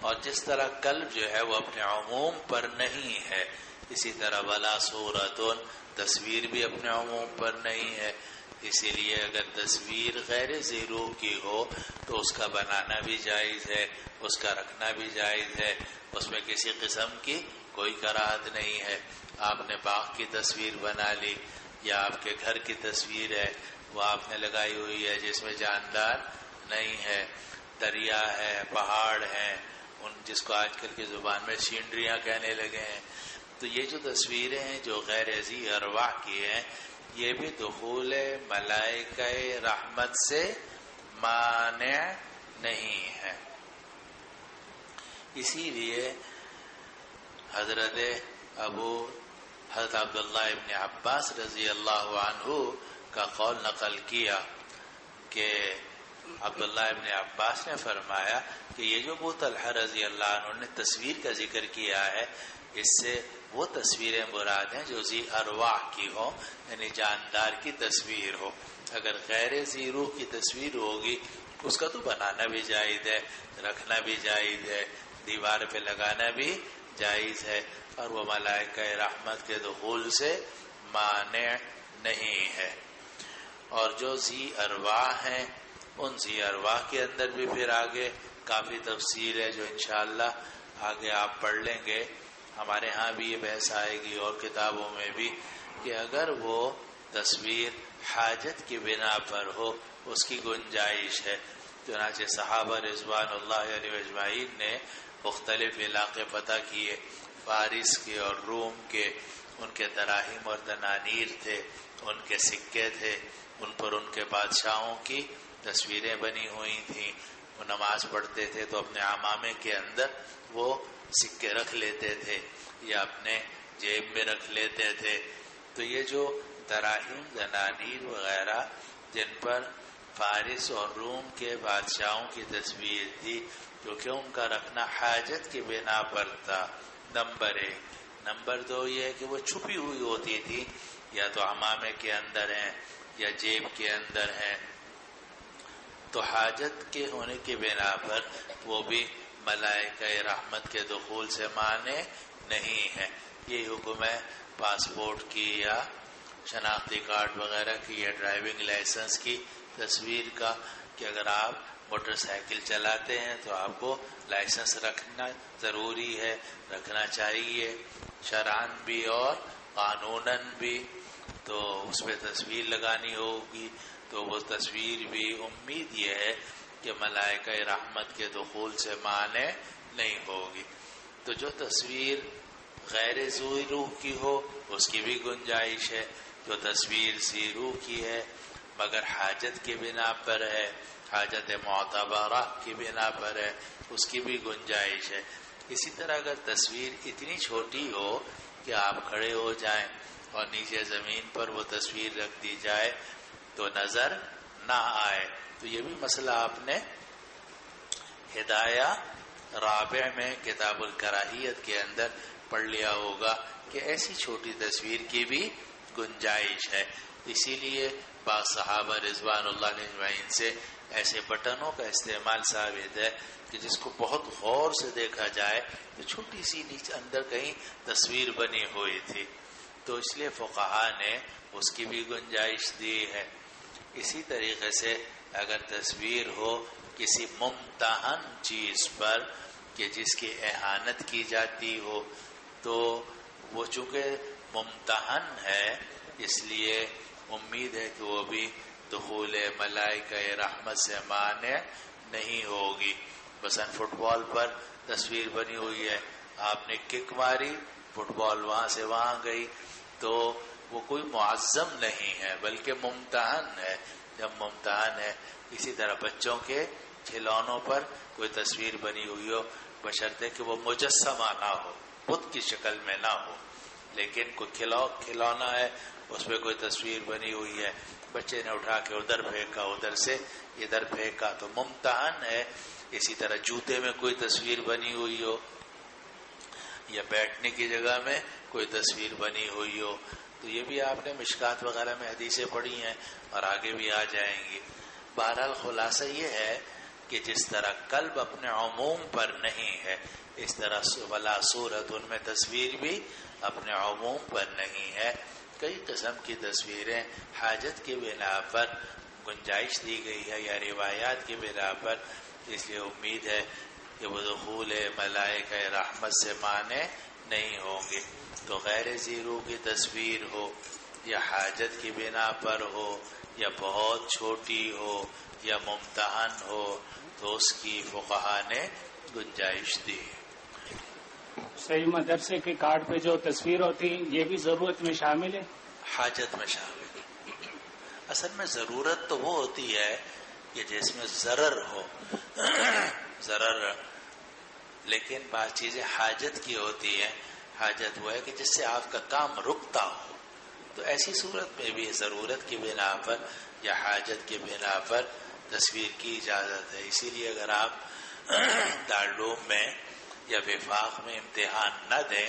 اور جس طرح قلب جو ہے وہ اپنے عموم پر نہیں ہے، اسی طرح ولا صورتن تصویر بھی اپنے عموم پر نہیں ہے. اسی لیے اگر تصویر غیر ذی روح کی ہو تو اس کا بنانا بھی جائز ہے، اس کا رکھنا بھی جائز ہے، اس میں کسی قسم کی کوئی کراہت نہیں ہے. آپ نے باغ کی تصویر بنا لی یا آپ کے گھر کی تصویر ہے، وہ آپ نے لگائی ہوئی ہے جس میں جاندار نہیں ہے، دریا ہے، پہاڑ ہیں، ان جس کو آج کل کی زبان میں سینریاں کہنے لگے ہیں. تو یہ جو تصویریں ہیں جو غیر ذی ارواح کی ہیں، یہ بھی دخول ملائکہ رحمت سے مانع نہیں ہے. اسی لیے حضرت عبداللہ ابن عباس رضی اللہ عنہ کا قول نقل کیا کہ عبداللہ ابن عباس نے فرمایا کہ یہ جو ابو طلحہ رضی اللہ عنہ نے تصویر کا ذکر کیا ہے، اس سے وہ تصویریں مراد ہیں جو ذی ارواح کی ہوں، یعنی جاندار کی تصویر ہو. اگر غیر ذی روح کی تصویر ہوگی اس کا تو بنانا بھی جائز ہے، رکھنا بھی جائز ہے، دیوار پہ لگانا بھی جائز ہے، اور وہ ملائکہ رحمت کے دخول سے مانع نہیں ہے. اور جو ذی ارواح ہیں ان ذی ارواح کے اندر بھی پھر آگے کافی تفصیل ہے جو انشاءاللہ آگے آپ پڑھ لیں گے. ہمارے ہاں بھی یہ بحث آئے گی اور کتابوں میں بھی کہ اگر وہ تصویر حاجت کی بنا پر ہو اس کی گنجائش ہے. چنانچہ صحابہ رضوان اللہ علیہ اجمعین نے مختلف علاقے فتح کیے، فارس کے اور روم کے. ان کے دراہم اور دنانیر تھے، ان کے سکے تھے، ان پر ان کے بادشاہوں کی تصویریں بنی ہوئی تھیں. وہ نماز پڑھتے تھے تو اپنے عمامے کے اندر وہ سکے رکھ لیتے تھے یا اپنے جیب میں رکھ لیتے تھے. تو یہ جو دراہم، دنانیر وغیرہ جن پر فارس اور روم کے بادشاہوں کی تصویر تھی، کیونکہ ان کا رکھنا حاجت کی بنا پر تھا، نمبر 1. نمبر 2 یہ ہے کہ وہ چھپی ہوئی ہوتی تھی، یا تو عمامے کے اندر ہیں یا جیب کے اندر ہیں، تو حاجت کے ہونے کی بنا پر وہ بھی ملائکہ رحمت کے دخول سے مانع نہیں ہے. یہ حکم ہے پاسپورٹ کی یا شناختی کارڈ وغیرہ کی یا ڈرائیونگ لائسنس کی تصویر کا، کہ اگر آپ موٹر سائیکل چلاتے ہیں تو آپ کو لائسنس رکھنا ضروری ہے، رکھنا چاہیے شرعاً بھی اور قانوناً بھی. تو اس میں تصویر لگانی ہوگی، تو وہ تصویر بھی امید یہ ہے کہ ملائکہ رحمت کے دخول سے مانع نہیں ہوگی. تو جو تصویر غیر ذی روح کی ہو اس کی بھی گنجائش ہے. جو تصویر ذی روح کی ہے مگر حاجت کی بنا پر ہے، حاجت معتبرہ کی بنا پر ہے، اس کی بھی گنجائش ہے. اسی طرح اگر تصویر اتنی چھوٹی ہو کہ آپ کھڑے ہو جائیں اور نیچے زمین پر وہ تصویر رکھ دی جائے تو نظر نہ آئے، تو یہ بھی مسئلہ آپ نے ہدایہ رابع میں کتاب الکراہیت کے اندر پڑھ لیا ہوگا کہ ایسی چھوٹی تصویر کی بھی گنجائش ہے. اسی لیے بعض صحابہ رضوان اللہ علیہ اجمعین سے ایسے بٹنوں کا استعمال ثابت ہے کہ جس کو بہت غور سے دیکھا جائے تو چھوٹی سی نیچے اندر کہیں تصویر بنی ہوئی تھی. تو اس لیے فقہا نے اس کی بھی گنجائش دی ہے. اسی طریقے سے اگر تصویر ہو کسی ممتحن چیز پر کہ جس کی اہانت کی جاتی ہو، تو وہ چونکہ ممتحن ہے اس لیے امید ہے کہ وہ بھی دخول ملائکہ رحمت سے مانع نہیں ہوگی. مثلا فٹ بال پر تصویر بنی ہوئی ہے، آپ نے کک ماری، فٹ بال وہاں سے وہاں گئی، تو وہ کوئی معظم نہیں ہے بلکہ ممتحن ہے. جب ممتحن ہے، اسی طرح بچوں کے کھلونوں پر کوئی تصویر بنی ہوئی ہو، بشرطے کہ وہ مجسمہ نہ ہو، بت کی شکل میں نہ ہو، لیکن کوئی کھلونا ہے اس پہ کوئی تصویر بنی ہوئی ہے، بچے نے اٹھا کے ادھر پھینکا، ادھر سے ادھر پھینکا، تو ممتحن ہے. اسی طرح جوتے میں کوئی تصویر بنی ہوئی ہو یا بیٹھنے کی جگہ میں کوئی تصویر بنی ہوئی ہو، تو یہ بھی آپ نے مشکات وغیرہ میں حدیثیں پڑھی ہیں اور آگے بھی آ جائیں گی. بہرحال خلاصہ یہ ہے کہ جس طرح قلب اپنے عموم پر نہیں ہے اس طرح ولا صورت ان میں تصویر بھی اپنے عموم پر نہیں ہے. کئی قسم کی تصویریں حاجت کی بنا پر گنجائش دی گئی ہے یا روایات کی بنا پر، اس لیے امید ہے کہ وہ دخول ملائکہ رحمت سے مانے نہیں ہوں گے. تو غیر زیرو کی تصویر ہو یا حاجت کی بنا پر ہو یا بہت چھوٹی ہو یا ممتحن ہو تو اس کی فقہا نے گنجائش دی. صحیح مدرسے کے کارڈ پہ جو تصویر ہوتی یہ بھی ضرورت میں شامل ہے؟ حاجت میں شامل. اصل میں ضرورت تو وہ ہوتی ہے کہ جس میں ضرر ہو ضرر، لیکن بعض چیزیں حاجت کی ہوتی ہیں. حاجت وہ ہے کہ جس سے آپ کا کام رکتا ہو، تو ایسی صورت میں بھی ضرورت کی بنا پر یا حاجت کی بنا پر تصویر کی اجازت ہے. اسی لیے اگر آپ دارالعلوم میں یا وفاق میں امتحان نہ دیں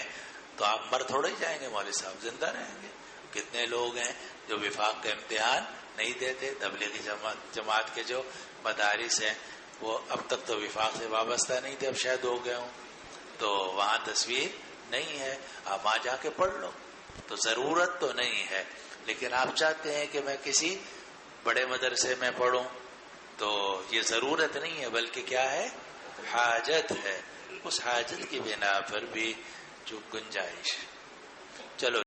تو آپ مر تھوڑے ہی جائیں گے، مولوی صاحب زندہ رہیں گے. کتنے لوگ ہیں جو وفاق کا امتحان نہیں دیتے. تبلیغی جماعت کے جو مدارس ہیں وہ اب تک تو وفاق سے وابستہ نہیں تھے، اب شاید ہو گئے ہوں، تو وہاں تصویر نہیں ہے. آپ وہاں جا کے پڑھ لو. تو ضرورت تو نہیں ہے، لیکن آپ چاہتے ہیں کہ میں کسی بڑے مدرسے میں پڑھوں، تو یہ ضرورت نہیں ہے بلکہ کیا ہے؟ حاجت ہے. اس حاجت کی بنا پر بھی جو گنجائش. چلو